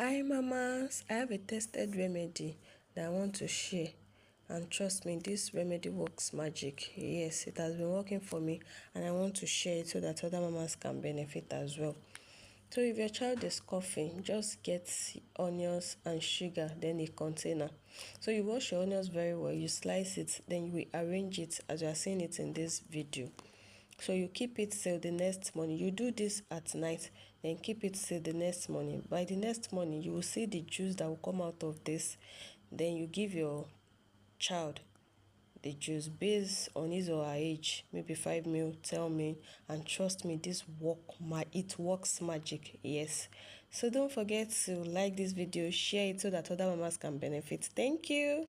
Hi mamas, I have a tested remedy that I want to share, and trust me, this remedy works magic. Yes, it has been working for me and I want to share it so that other mamas can benefit as well. So if your child is coughing, just get onions and sugar, then a container. So you wash your onions very well, you slice it, then you will arrange it as you are seeing it in this video. So you keep it till the next morning. You do this at night, then keep it till the next morning. By the next morning, you will see the juice that will come out of this. Then you give your child the juice based on his or her age, maybe 5 ml, 10 ml, and trust me, it works magic. Yes. So don't forget to like this video, share it so that other mamas can benefit. Thank you.